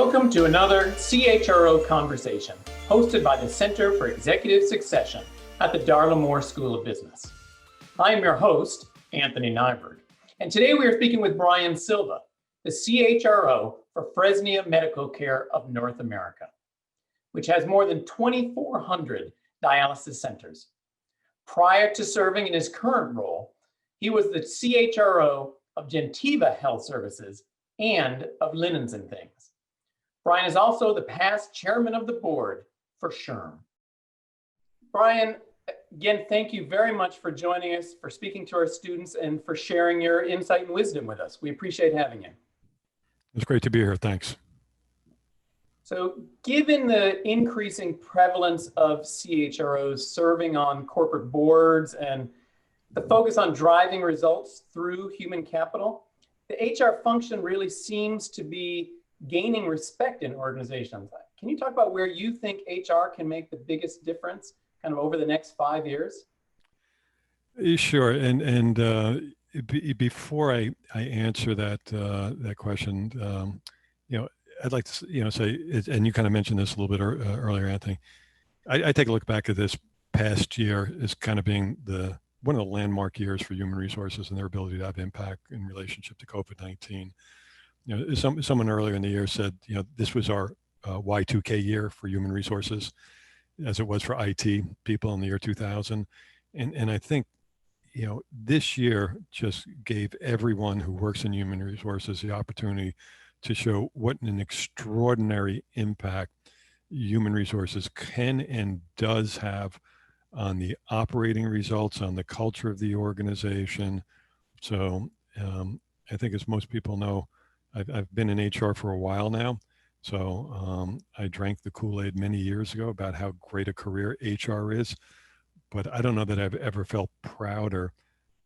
Welcome to another CHRO Conversation, hosted by the Center for Executive Succession at the Darla Moore School of Business. I am your host, Anthony Nyberg, and today we are speaking with Brian Silva, the CHRO for Fresenius Medical Care of North America, which has more than 2,400 dialysis centers. Prior to serving in his current role, he was the CHRO of Gentiva Health Services and of Linens and Things. Brian is also the past chairman of the board for SHRM. Brian, again, thank you very much for joining us, for speaking to our students, and for sharing your insight and wisdom with us. We appreciate having you. It's great to be here. Thanks. So, given the increasing prevalence of CHROs serving on corporate boards and the focus on driving results through human capital, the HR function really seems to be gaining respect in organizations. Can you talk about where you think HR can make the biggest difference kind of over the next 5 years? Sure. And before I answer that question, I'd like to say, and you kind of mentioned this a little bit earlier, Anthony. I take a look back at this past year as kind of being one of the landmark years for human resources and their ability to have impact in relationship to COVID-19. Someone earlier in the year said, this was our Y2K year for human resources, as it was for IT people in the year 2000. And I think, this year just gave everyone who works in human resources the opportunity to show what an extraordinary impact human resources can and does have on the operating results, on the culture of the organization. So I think, as most people know, I've been in HR for a while now. So I drank the Kool-Aid many years ago about how great a career HR is, but I don't know that I've ever felt prouder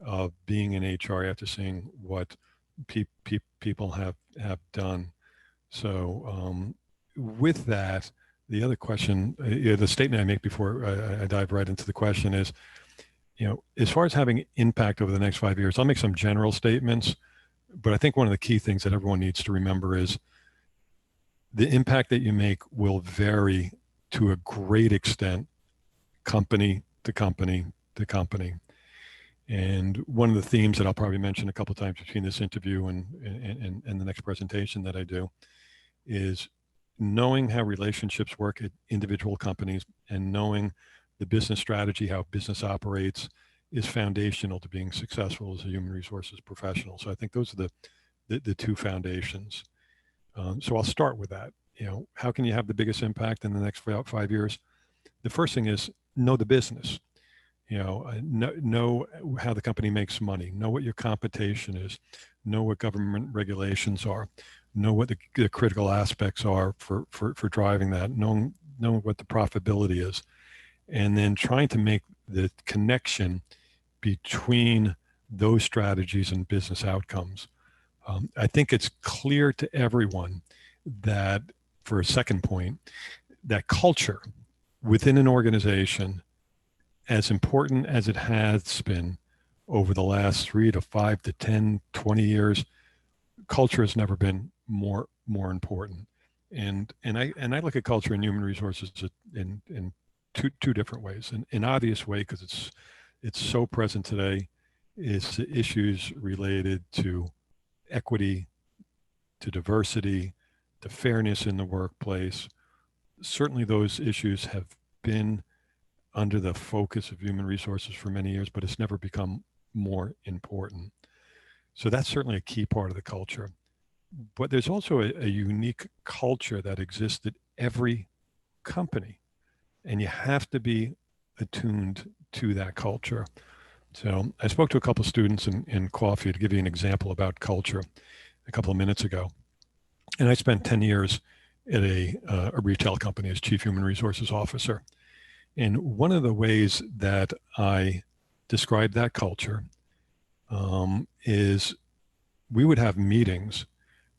of being in HR after seeing what people have done. So with that, the other question, the statement I make before I dive right into the question is, as far as having impact over the next 5 years, I'll make some general statements, but I think one of the key things that everyone needs to remember is the impact that you make will vary to a great extent, company to company to company. And one of the themes that I'll probably mention a couple of times between this interview and the next presentation that I do is knowing how relationships work at individual companies and knowing the business strategy, how business operates, is foundational to being successful as a human resources professional. So I think those are the two foundations. So I'll start with that. How can you have the biggest impact in the next 5 years? The first thing is know the business. Know how the company makes money. Know what your competition is. Know what government regulations are. Know what the critical aspects are for driving that. Know what the profitability is, and then trying to make the connection between those strategies and business outcomes. I think it's clear to everyone that, for a second point, that culture within an organization, as important as it has been over the last 3 to 5 to 10, 20 years, culture has never been more important. And I look at culture and human resources in two different ways. An obvious way, because it's so present today, is the issues related to equity, to diversity, to fairness in the workplace. Certainly those issues have been under the focus of human resources for many years, but it's never become more important. So that's certainly a key part of the culture. But there's also a unique culture that exists at every company, and you have to be attuned to that culture. So I spoke to a couple of students in coffee to give you an example about culture a couple of minutes ago. And I spent 10 years at a retail company as chief human resources officer. And one of the ways that I described that culture is we would have meetings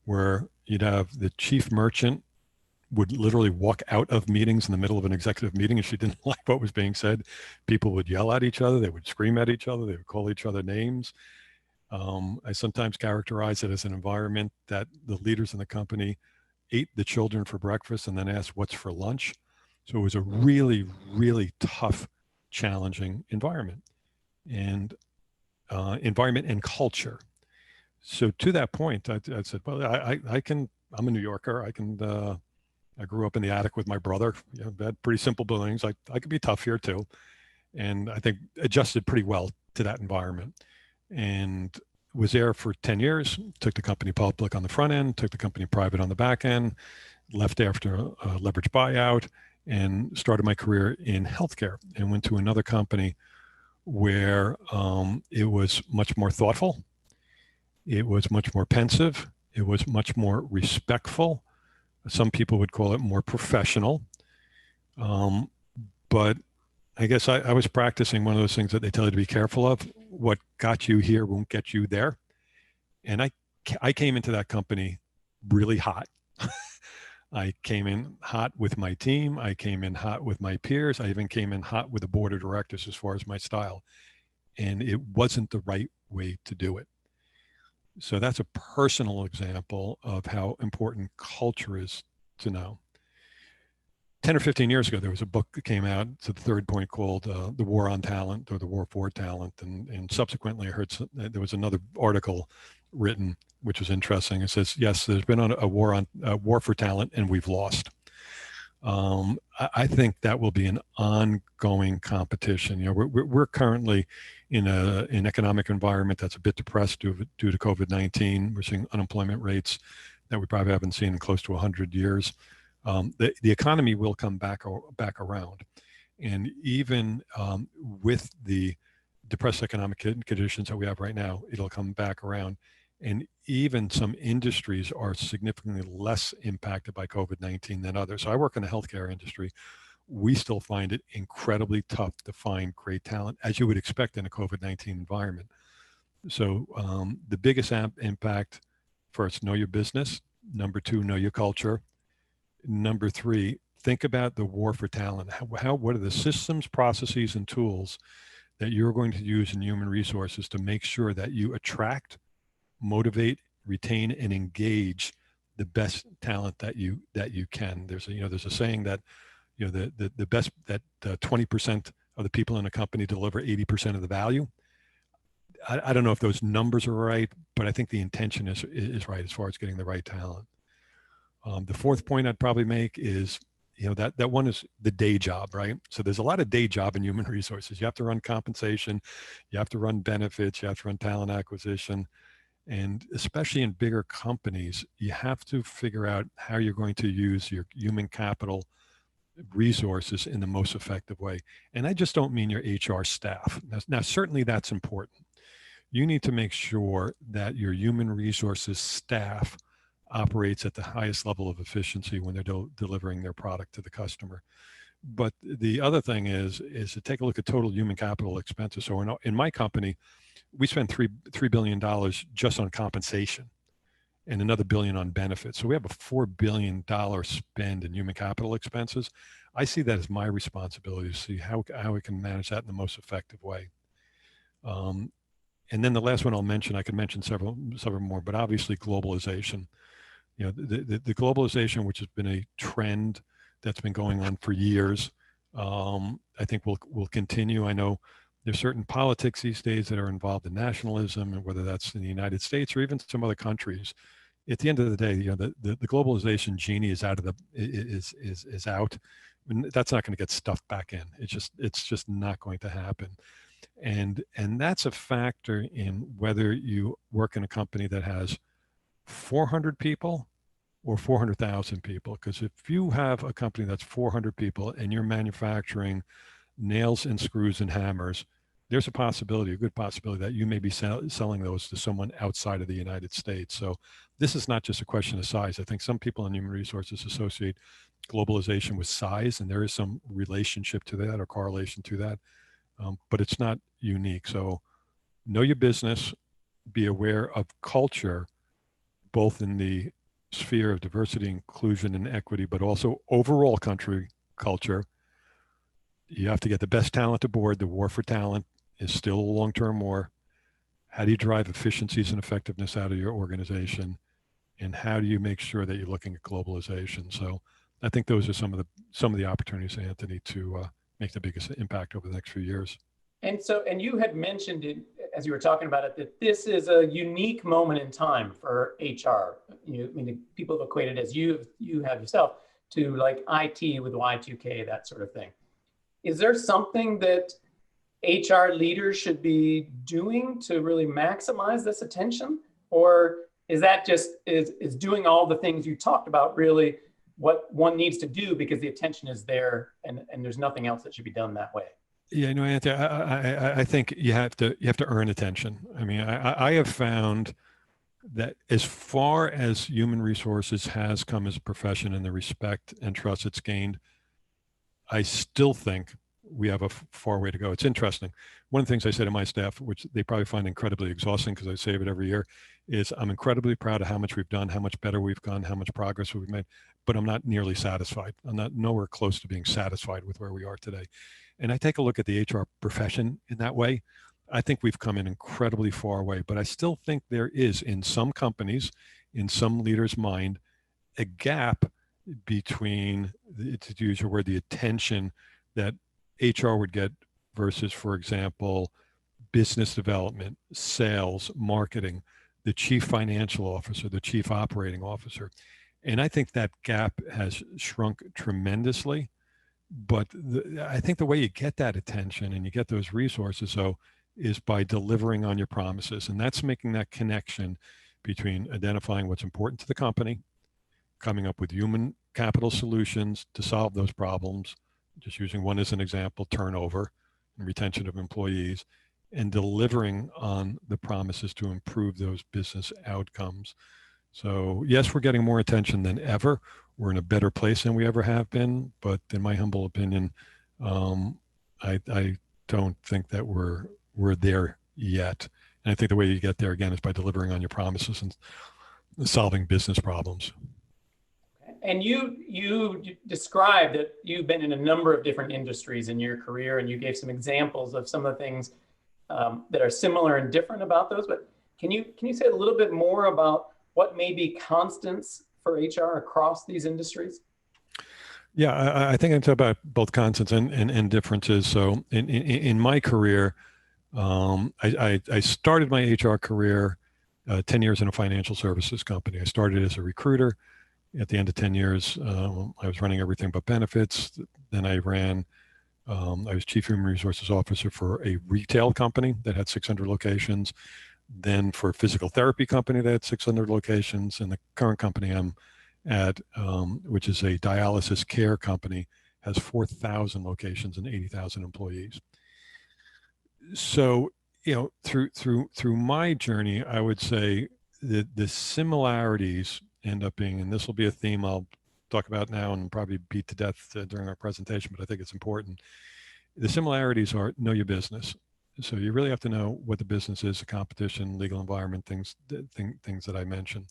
where you'd have the chief merchant would literally walk out of meetings in the middle of an executive meeting if she didn't like what was being said. People would yell at each other. They would scream at each other. They would call each other names. I sometimes characterize it as an environment that the leaders in the company ate the children for breakfast and then asked what's for lunch. So it was a really, really tough, challenging environment and culture. So to that point, I said, well, I'm a New Yorker. I grew up in the attic with my brother. Had pretty simple buildings. I could be tough here too. And I think adjusted pretty well to that environment. And was there for 10 years, took the company public on the front end, took the company private on the back end, left after a leverage buyout, and started my career in healthcare and went to another company where it was much more thoughtful. It was much more pensive. It was much more respectful. Some people would call it more professional. But I guess I was practicing one of those things that they tell you to be careful of. What got you here won't get you there. And I came into that company really hot. I came in hot with my team. I came in hot with my peers. I even came in hot with the board of directors as far as my style. And it wasn't the right way to do it. So that's a personal example of how important culture is to know. 10 or 15 years ago, there was a book that came out to the third point called The War on Talent, or The War for Talent. And subsequently, I heard there was another article written, which was interesting. It says, yes, there's been a war for talent, and we've lost. I think that will be an ongoing competition. We're currently in an economic environment that's a bit depressed due to COVID-19. We're seeing unemployment rates that we probably haven't seen in close to 100 years. The economy will come back around, and even with the depressed economic conditions that we have right now, it'll come back around. And even some industries are significantly less impacted by COVID-19 than others. So I work in the healthcare industry. We still find it incredibly tough to find great talent, as you would expect in a COVID-19 environment. So the biggest impact, first, know your business. Number two, know your culture. Number three, think about the war for talent. What are the systems, processes, and tools that you're going to use in human resources to make sure that you attract, motivate, retain, and engage the best talent that you can. There's a saying that the best, that 20% of the people in a company deliver 80% of the value. I don't know if those numbers are right, but I think the intention is right as far as getting the right talent. The fourth point I'd probably make is, that one is the day job, right? So there's a lot of day job in human resources. You have to run compensation, you have to run benefits, you have to run talent acquisition. And especially in bigger companies, you have to figure out how you're going to use your human capital resources in the most effective way. And I just don't mean your HR staff. Now, certainly that's important. You need to make sure that your human resources staff operates at the highest level of efficiency when they're delivering their product to the customer. But the other thing is to take a look at total human capital expenses. So in my company, we spend $3 billion just on compensation and another billion on benefits. So we have a $4 billion spend in human capital expenses. I see that as my responsibility to see how we can manage that in the most effective way. And then the last one I'll mention, I could mention several more, but obviously globalization. The globalization, which has been a trend that's been going on for years, I think will continue. I know there's certain politics these days that are involved in nationalism, and whether that's in the United States or even some other countries. At the end of the day, the globalization genie is out. Is out. And that's not going to get stuffed back in. It's just not going to happen. And that's a factor in whether you work in a company that has 400 people or 400,000 people. Because if you have a company that's 400 people and you're manufacturing nails and screws and hammers, there's a good possibility that you may be selling those to someone outside of the United States. So this is not just a question of size. I think some people in human resources associate globalization with size, and there is some relationship to that or correlation to that, but it's not unique. So know your business, be aware of culture, both in the sphere of diversity, inclusion, and equity, but also overall country culture. You have to get the best talent aboard. The war for talent is still a long-term war. How do you drive efficiencies and effectiveness out of your organization? and how do you make sure that you're looking at globalization? So I think those are some of the opportunities, Anthony, to make the biggest impact over the next few years. And you had mentioned it as you were talking about it, that this is a unique moment in time for HR. I mean, people have equated, as you have yourself, to like IT with Y2K, that sort of thing. Is there something that HR leaders should be doing to really maximize this attention? Or is that just is doing all the things you talked about really what one needs to do because the attention is there and there's nothing else that should be done that way? Yeah, no, Anthony, I think you have to earn attention. I mean, I have found that as far as human resources has come as a profession and the respect and trust it's gained, I still think we have a far way to go. It's interesting. One of the things I say to my staff, which they probably find incredibly exhausting because I say it every year, is I'm incredibly proud of how much we've done, how much better we've gone, how much progress we've made, but I'm not nearly satisfied. I'm not nowhere close to being satisfied with where we are today. And I take a look at the HR profession in that way. I think we've come an incredibly far away, but I still think there is in some companies, in some leaders' mind, a gap between, to use your word, the attention that HR would get versus, for example, business development, sales, marketing, the chief financial officer, the chief operating officer. And I think that gap has shrunk tremendously. But I think the way you get that attention and you get those resources, so, is by delivering on your promises. And that's making that connection between identifying what's important to the company, coming up with human capital solutions to solve those problems, just using one as an example, turnover and retention of employees, and delivering on the promises to improve those business outcomes. So yes, we're getting more attention than ever. We're in a better place than we ever have been, but in my humble opinion, I don't think that we're there yet. And I think the way you get there again is by delivering on your promises and solving business problems. And you described that you've been in a number of different industries in your career, and you gave some examples of some of the things that are similar and different about those. But can you say a little bit more about what may be constants for HR across these industries? Yeah, I think I talk about both constants and differences. So in my career, I started my HR career 10 years in a financial services company. I started as a recruiter. At the end of 10 years, I was running everything but benefits. Then I was chief human resources officer for a retail company that had 600 locations. Then for a physical therapy company that had 600 locations. And the current company I'm at, which is a dialysis care company, has 4,000 locations and 80,000 employees. So, through my journey, I would say that the similarities end up being, and this will be a theme I'll talk about now and probably beat to death during our presentation, but I think it's important. The similarities are know your business. So you really have to know what the business is, the competition, legal environment, things that I mentioned.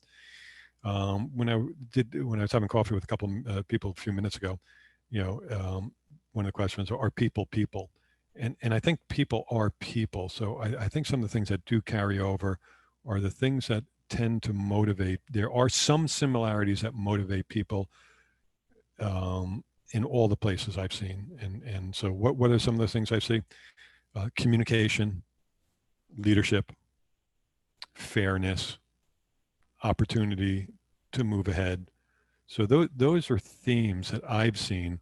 When I was having coffee with a couple of people a few minutes ago, one of the questions are people? And I think people are people. So I think some of the things that do carry over are the things that tend to motivate. There are some similarities that motivate people in all the places I've seen. And so what are some of the things I see? Communication, leadership, fairness, opportunity to move ahead. So those are themes that I've seen,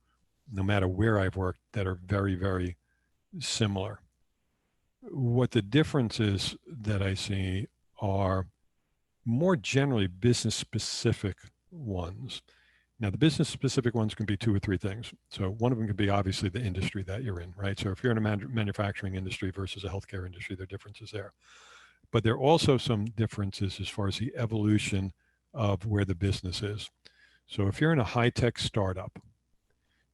no matter where I've worked, that are very, very similar. What the differences that I see are more generally business specific ones. Now, the business specific ones can be two or three things. So one of them could be obviously the industry that you're in, right? So if you're in a manufacturing industry versus a healthcare industry, there are differences there. But there are also some differences as far as the evolution of where the business is. So if you're in a high-tech startup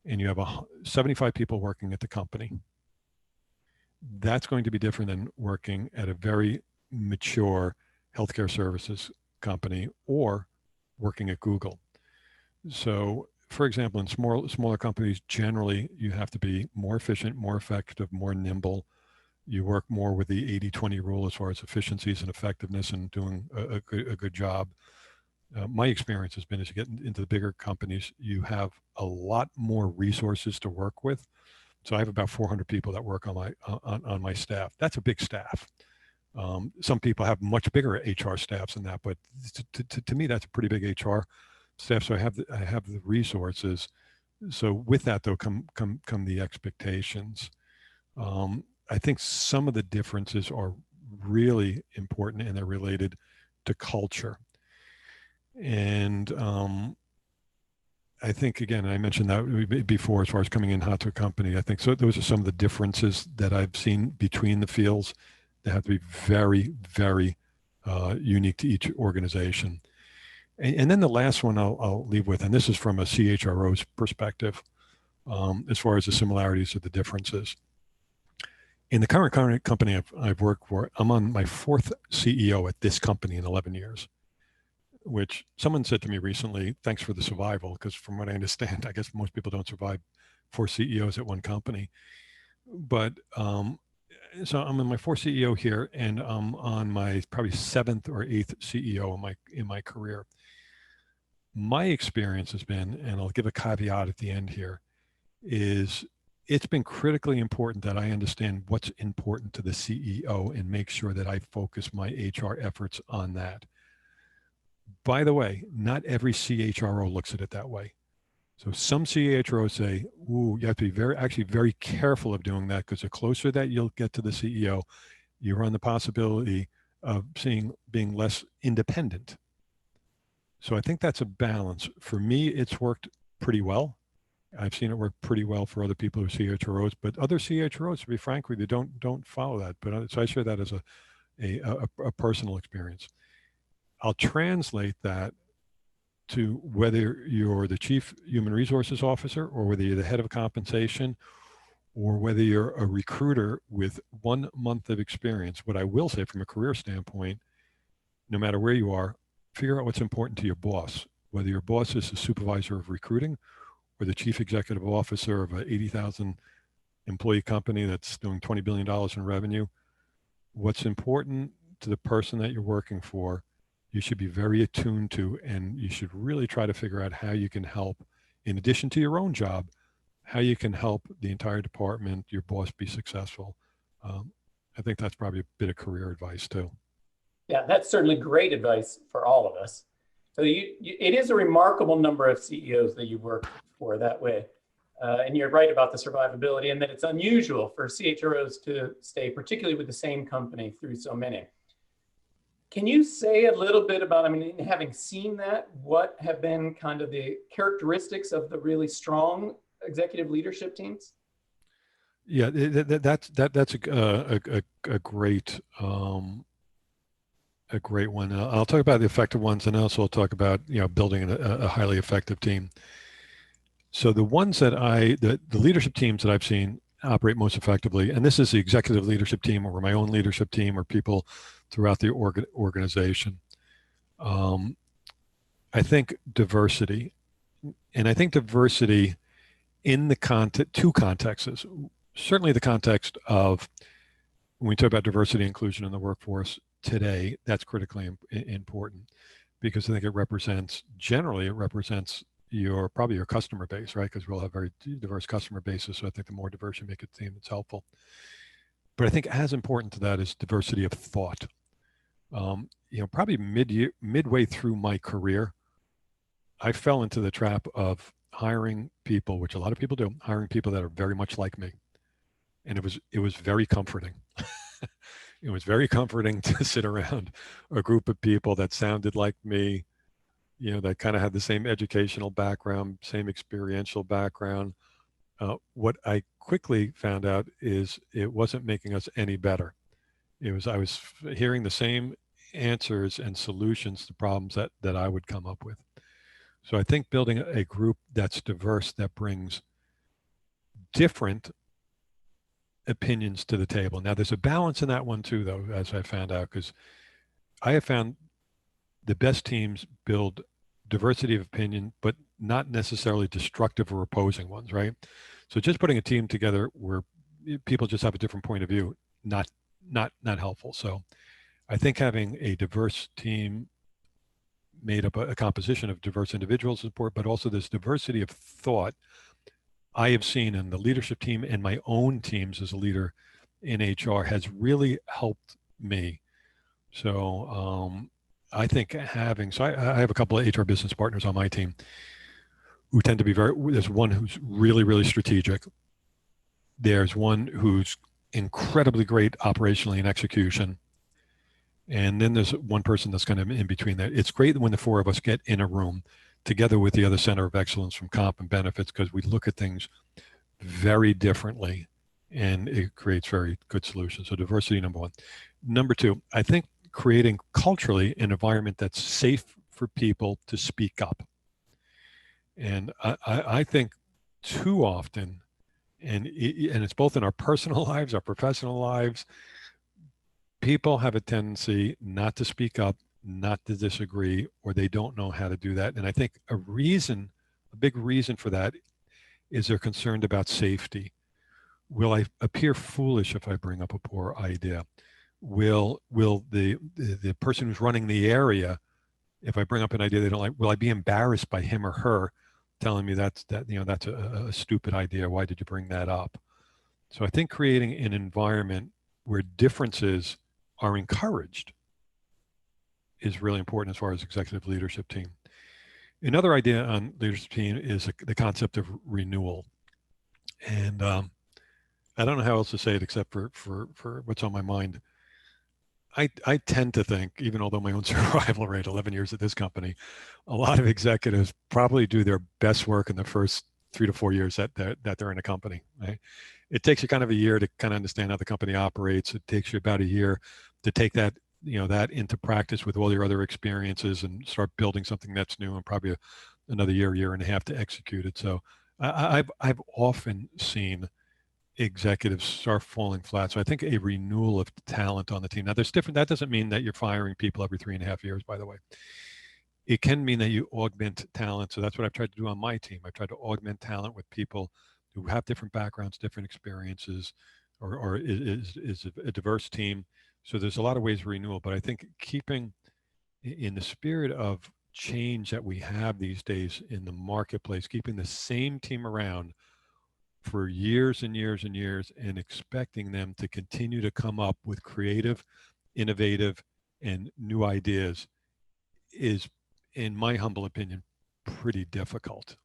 and you have 75 people working at the company, that's going to be different than working at a very mature healthcare services company or working at Google. So, for example, in smaller companies, generally you have to be more efficient, more effective, more nimble. You work more with the 80-20 rule as far as efficiencies and effectiveness and doing a good job. My experience has been as you get into the bigger companies, you have a lot more resources to work with. So I have about 400 people that work on my staff. That's a big staff. Some people have much bigger HR staffs than that, but to me, that's a pretty big HR staff. So I have the resources. So with that, though, come the expectations. I think some of the differences are really important, and they're related to culture. And I think, again, I mentioned that before as far as coming in hot to a company. I think so. Those are some of the differences that I've seen between the fields that have to be very, very unique to each organization. And then the last one I'll leave with, and this is from a CHRO's perspective, as far as the similarities or the differences. In the current company I've worked for, I'm on my fourth CEO at this company in 11 years, which someone said to me recently, thanks for the survival, because from what I understand, I guess most people don't survive 4 CEOs at one company. But so I'm in my fourth CEO here, and I'm on my probably seventh or eighth CEO in my career. My experience has been, and I'll give a caveat at the end here, is it's been critically important that I understand what's important to the CEO and make sure that I focus my HR efforts on that. By the way, not every CHRO looks at it that way. So some CHROs say, ooh, you have to be very careful of doing that, because the closer that you'll get to the CEO, you run the possibility of being less independent. So I think that's a balance. For me, it's worked pretty well. I've seen it work pretty well for other people who are CHROs, but other CHROs, to be frank with you, don't follow that. But so I share that as a personal experience. I'll translate that to whether you're the chief human resources officer, or whether you're the head of compensation, or whether you're a recruiter with 1 month of experience. What I will say from a career standpoint, no matter where you are, figure out what's important to your boss, whether your boss is the supervisor of recruiting or the chief executive officer of an 80,000 employee company that's doing $20 billion in revenue. What's important to the person that you're working for, you should be very attuned to, and you should really try to figure out how you can help, in addition to your own job, how you can help the entire department, your boss, be successful. I think that's probably a bit of career advice too. Yeah, that's certainly great advice for all of us. So it is a remarkable number of CEOs that you work for that way. And you're right about the survivability, and that it's unusual for CHROs to stay, particularly with the same company, through so many. Can you say a little bit about, I mean, having seen that, what have been kind of the characteristics of the really strong executive leadership teams? Yeah, that's a great a great one. I'll talk about the effective ones, and also I'll talk about building a highly effective team. So the ones that the leadership teams that I've seen operate most effectively, and this is the executive leadership team or my own leadership team or people throughout the organization. I think diversity, and I think diversity in the two contexts. Certainly the context of when we talk about diversity and inclusion in the workforce today, that's critically important, because I think it represents probably your customer base, right? Because we'll have very diverse customer bases. So I think the more diverse you make a team, it's helpful. But I think as important to that is diversity of thought. Probably midway through my career, I fell into the trap of hiring people, which a lot of people do, hiring people that are very much like me. And it was very comforting. It was very comforting to sit around a group of people that sounded like me, that kind of had the same educational background, same experiential background. What I quickly found out is it wasn't making us any better. I was hearing the same answers and solutions to problems that I would come up with. So I think building a group that's diverse, that brings different opinions to the table. Now, there's a balance in that one too, though, as I found out, because I have found the best teams build diversity of opinion, but not necessarily destructive or opposing ones, right? So just putting a team together where people just have a different point of view, not helpful. So I think having a diverse team made up a composition of diverse individuals support, but also this diversity of thought I have seen in the leadership team and my own teams as a leader in HR has really helped me. So I think I have a couple of HR business partners on my team who tend to be there's one who's really, really strategic. There's one who's incredibly great operationally in execution. And then there's one person that's kind of in between that. It's great when the four of us get in a room together with the other center of excellence from comp and benefits, because we look at things very differently and it creates very good solutions. So diversity, number one. Number two, I think creating culturally an environment that's safe for people to speak up. And I think too often, and it's both in our personal lives, our professional lives, people have a tendency not to speak up, not to disagree, or they don't know how to do that. And I think a big reason for that is they're concerned about safety. Will I appear foolish if I bring up a poor idea? Will the person who's running the area, if I bring up an idea they don't like, will I be embarrassed by him or her telling me that's a stupid idea? Why did you bring that up? So I think creating an environment where differences are encouraged is really important as far as executive leadership team. Another idea on leadership team is the concept of renewal. And I don't know how else to say it except for what's on my mind. I tend to think, even although my own survival rate, 11 years at this company, a lot of executives probably do their best work in the first 3 to 4 years that they're in a company, right? It takes you kind of a year to kind of understand how the company operates. It takes you about a year to take that into practice with all your other experiences and start building something that's new, and probably another year and a half to execute it. So I've often seen executives start falling flat. So I think a renewal of talent on the team. Now that doesn't mean that you're firing people every 3.5 years, by the way. It can mean that you augment talent. So that's what I've tried to do on my team. I've tried to augment talent with people who have different backgrounds, different experiences, or is a diverse team. So there's a lot of ways of renewal, but I think keeping in the spirit of change that we have these days in the marketplace, keeping the same team around for years and years and years and expecting them to continue to come up with creative, innovative, and new ideas is, in my humble opinion, pretty difficult.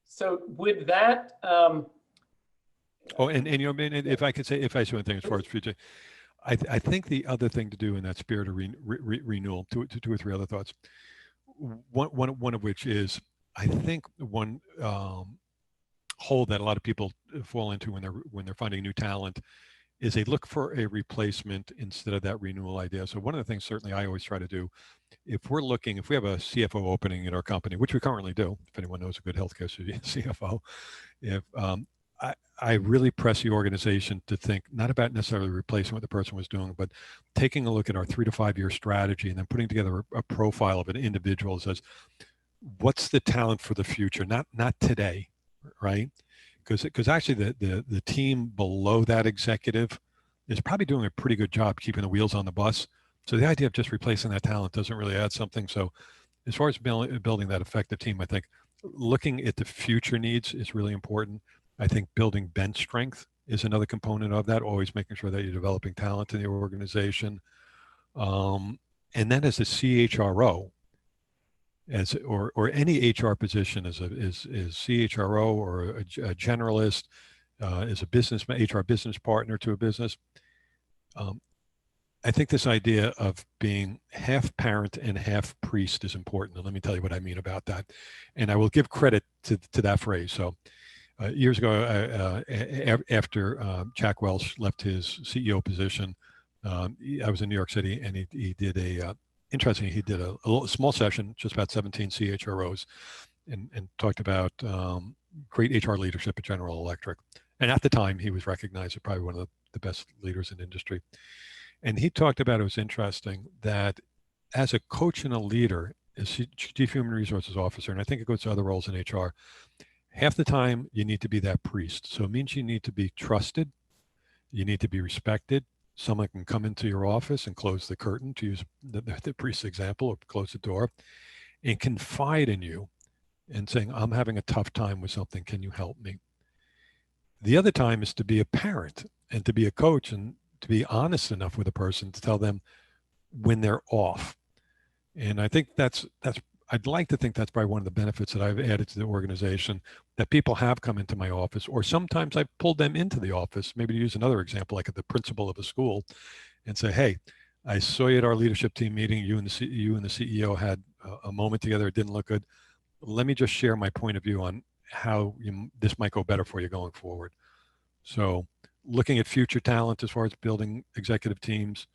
So with that, if I could say, if I say one thing as far as future, I think the other thing to do in that spirit of renewal, two or three other thoughts. One of which is, I think one hole that a lot of people fall into when they're finding new talent is they look for a replacement instead of that renewal idea. So one of the things certainly I always try to do, if we have a CFO opening in our company, which we currently do, if anyone knows a good healthcare CFO, I really press the organization to think not about necessarily replacing what the person was doing, but taking a look at our 3 to 5 year strategy and then putting together a profile of an individual that says, what's the talent for the future? Not today, right? Because actually the team below that executive is probably doing a pretty good job keeping the wheels on the bus. So the idea of just replacing that talent doesn't really add something. So as far as building that effective team, I think looking at the future needs is really important. I think building bench strength is another component of that, always making sure that you're developing talent in the organization. And then as a CHRO, or any HR position is CHRO or a generalist, is a HR business partner to a business. I think this idea of being half parent and half priest is important. And let me tell you what I mean about that. And I will give credit to that phrase. So years ago, after Jack Welch left his CEO position, I was in New York City, and he did he did a small session, just about 17 CHROs, and talked about great HR leadership at General Electric. And at the time, he was recognized as probably one of the best leaders in the industry. And he talked about, it was interesting, that as a coach and a leader, as Chief Human Resources Officer, and I think it goes to other roles in HR, half the time you need to be that priest. So it means you need to be trusted, you need to be respected, someone can come into your office and close the curtain, to use the priest's example, or close the door, and confide in you and saying, I'm having a tough time with something. Can you help me? The other time is to be a parent and to be a coach and to be honest enough with a person to tell them when they're off. And I think I'd like to think that's probably one of the benefits that I've added to the organization, that people have come into my office, or sometimes I've pulled them into the office, maybe to use another example, like at the principal of a school, and say, hey, I saw you at our leadership team meeting. You and the CEO had a moment together. It didn't look good. Let me just share my point of view on how this might go better for you going forward. So looking at future talent as far as building executive teams,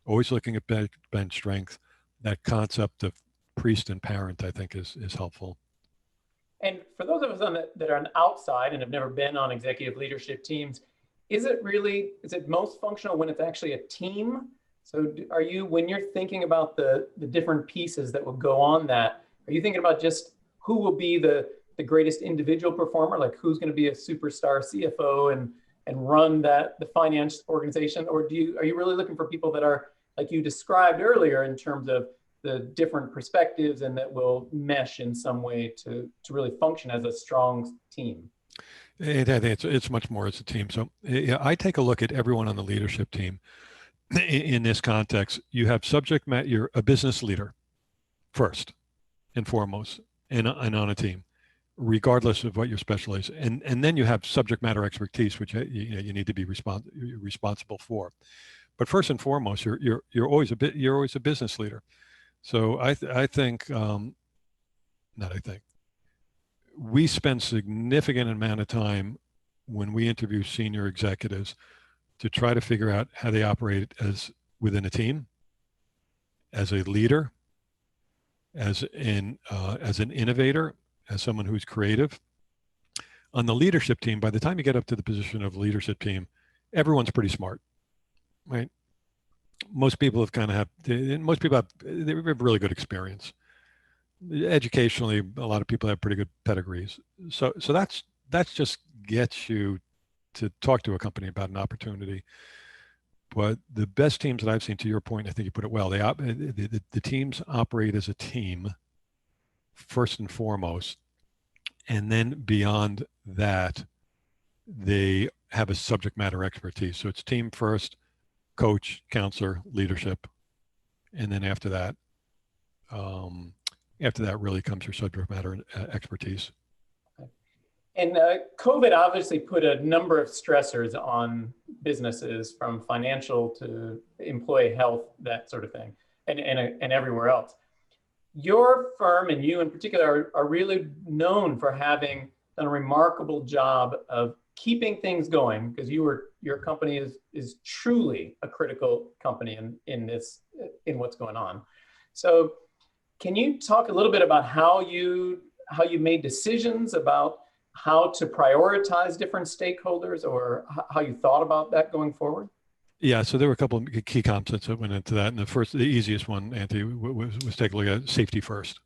always looking at bench strength, that concept of priest and parent, I think is helpful. And for those of us that are on the outside and have never been on executive leadership teams, is it most functional when it's actually a team? So when you're thinking about the different pieces that will go on that, are you thinking about just who will be the greatest individual performer, like who's going to be a superstar CFO and run the finance organization? Or are you really looking for people that are, like you described earlier, in terms of the different perspectives and that will mesh in some way to really function as a strong team? I think it's much more as a team. So yeah, I take a look at everyone on the leadership team. In this context, you have subject matter, you're a business leader first and foremost, and on a team, regardless of what your specialty is. And then you have subject matter expertise, which you need to be responsible for. But first and foremost, you're always a business leader. So we spend significant amount of time when we interview senior executives to try to figure out how they operate as within a team, as a leader, as an innovator, as someone who's creative. On the leadership team, by the time you get up to the position of leadership team, everyone's pretty smart, right? Most people have they have really good experience. Educationally, a lot of people have pretty good pedigrees. So that's just gets you to talk to a company about an opportunity. But the best teams that I've seen, to your point, I think you put it well, the teams operate as a team first and foremost, and then beyond that, they have a subject matter expertise. So it's team first, coach, counselor, leadership, and then after that really comes your subject matter expertise. And COVID obviously put a number of stressors on businesses, from financial to employee health, that sort of thing, and everywhere else. Your firm, and you in particular, are really known for having done a remarkable job of keeping things going, because your company is truly a critical company in what's going on. So can you talk a little bit about how you made decisions about how to prioritize different stakeholders, or how you thought about that going forward? Yeah, so there were a couple of key concepts that went into that. And the easiest one, Anthony, was take a look at safety first.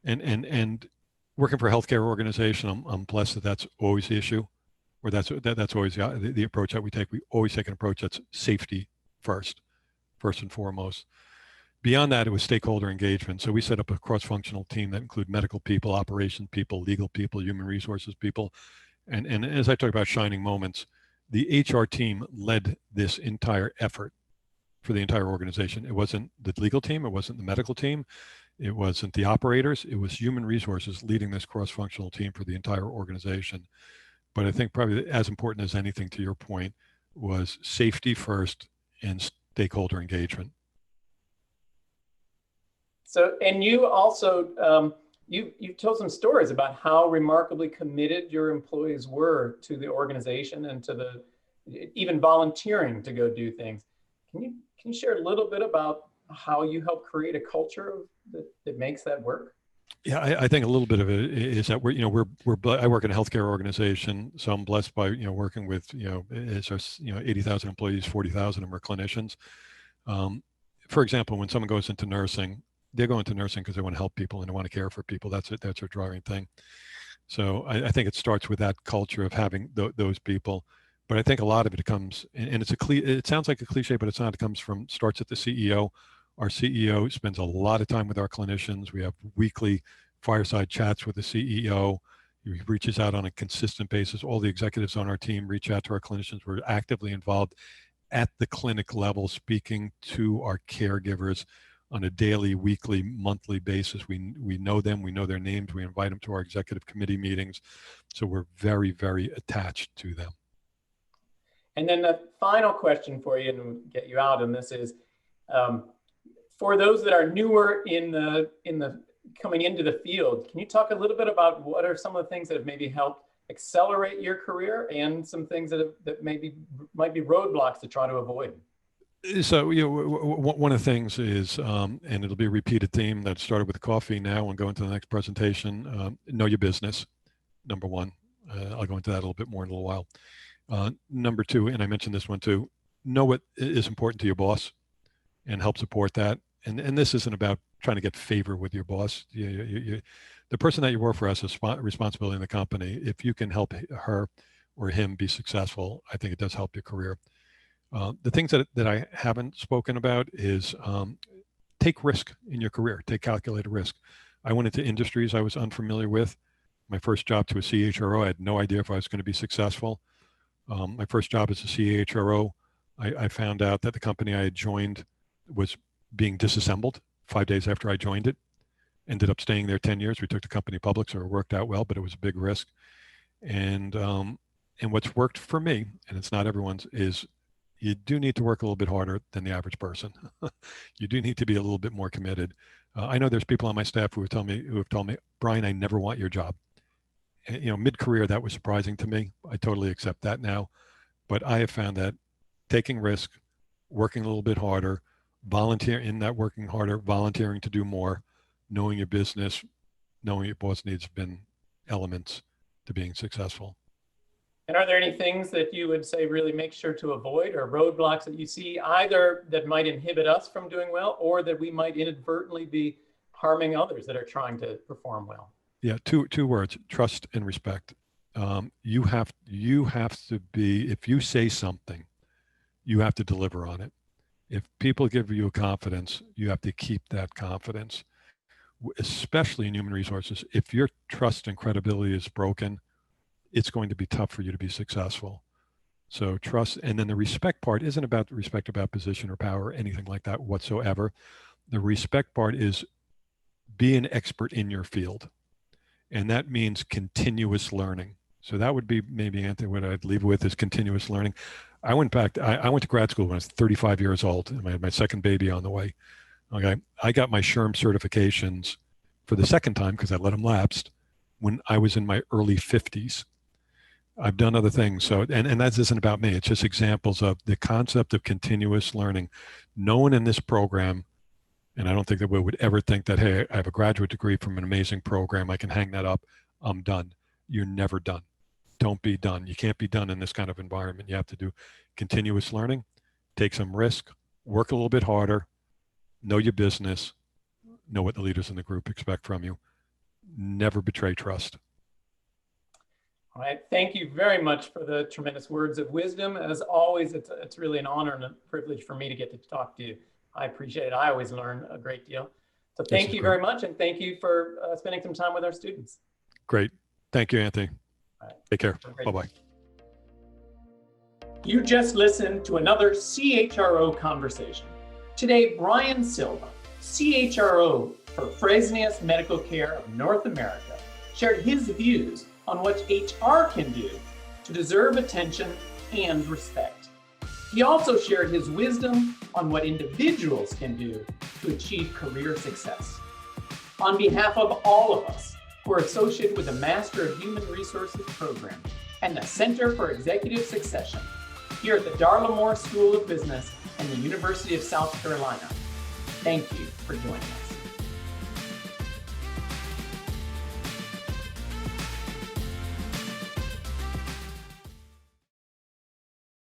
And working for a healthcare organization, I'm blessed that that's always the issue, or that's always the approach that we take. We always take an approach that's safety first and foremost. Beyond that, it was stakeholder engagement. So we set up a cross-functional team that include medical people, operations people, legal people, human resources people. And as I talk about shining moments, the HR team led this entire effort for the entire organization. It wasn't the legal team, it wasn't the medical team, it wasn't the operators, it was human resources leading this cross-functional team for the entire organization. But I think probably as important as anything, to your point, was safety first and stakeholder engagement. So, and you also, you told some stories about how remarkably committed your employees were to the organization and to even volunteering to go do things. Can you share a little bit about how you help create a culture that makes that work? Yeah, I think a little bit of it is that I work in a healthcare organization, so I'm blessed by working with it's our 80,000 employees, 40,000 of them are clinicians. For example, when someone goes into nursing, they go into nursing because they want to help people and they want to care for people. That's their driving thing. So I think it starts with that culture of having those people. But I think a lot of it comes, and it sounds like a cliche, but it's not. It starts at the CEO. Our CEO spends a lot of time with our clinicians. We have weekly fireside chats with the CEO. He reaches out on a consistent basis. All the executives on our team reach out to our clinicians. We're actively involved at the clinic level, speaking to our caregivers on a daily, weekly, monthly basis. We know them, we know their names, we invite them to our executive committee meetings. So we're very, very attached to them. And then the final question for you, and we'll get you out on this, is for those that are newer in the coming into the field, can you talk a little bit about what are some of the things that have maybe helped accelerate your career and some things that maybe might be roadblocks to try to avoid? So, one of the things is, and it'll be a repeated theme that started with coffee now and go into the next presentation, know your business, number one. I'll go into that a little bit more in a little while. Number two, and I mentioned this one too, know what is important to your boss and help support that. And this isn't about trying to get favor with your boss. The person that you work for has a responsibility in the company. If you can help her or him be successful, I think it does help your career. The things that I haven't spoken about is take risk in your career, take calculated risk. I went into industries I was unfamiliar with. My first job to a CHRO, I had no idea if I was going to be successful. My first job as a CHRO, I found out that the company I had joined was being disassembled 5 days after I joined it. Ended up staying there 10 years. We took the company public, so it worked out well, but it was a big risk. And what's worked for me, and it's not everyone's, is you do need to work a little bit harder than the average person. You do need to be a little bit more committed. I know there's people on my staff who have told me, Brian, I never want your job. And, mid-career, that was surprising to me. I totally accept that now. But I have found that taking risk, working a little bit harder, volunteering to do more, knowing your business, knowing your boss needs have been elements to being successful. And are there any things that you would say really make sure to avoid, or roadblocks that you see either that might inhibit us from doing well, or that we might inadvertently be harming others that are trying to perform well? Yeah, two words: trust and respect. You have to be, if you say something, you have to deliver on it. If people give you a confidence, you have to keep that confidence, especially in human resources. If your trust and credibility is broken, it's going to be tough for you to be successful. So trust, and then the respect part isn't about respect about position or power or anything like that whatsoever. The respect part is be an expert in your field. And that means continuous learning. So that would be maybe, Anthony, what I'd leave with is continuous learning. I went to grad school when I was 35 years old, and I had my second baby on the way. Okay, I got my SHRM certifications for the second time because I let them lapse when I was in my early 50s. I've done other things. So, and that isn't about me. It's just examples of the concept of continuous learning. No one in this program, and I don't think that we would ever think that, hey, I have a graduate degree from an amazing program, I can hang that up, I'm done. You're never done. Don't be done. You can't be done in this kind of environment. You have to do continuous learning, take some risk, work a little bit harder, know your business, know what the leaders in the group expect from you. Never betray trust. All right. Thank you very much for the tremendous words of wisdom. As always, it's really an honor and a privilege for me to get to talk to you. I appreciate it. I always learn a great deal. So thank you very much. And thank you for spending some time with our students. Great. Thank you, Anthony. All right. Take care. Bye-bye. You just listened to another CHRO conversation. Today, Brian Silva, CHRO for Fresenius Medical Care of North America, shared his views on what HR can do to deserve attention and respect. He also shared his wisdom on what individuals can do to achieve career success. On behalf of all of us who are associated with the Master of Human Resources program and the Center for Executive Succession here at the Darla Moore School of Business and the University of South Carolina, thank you for joining us.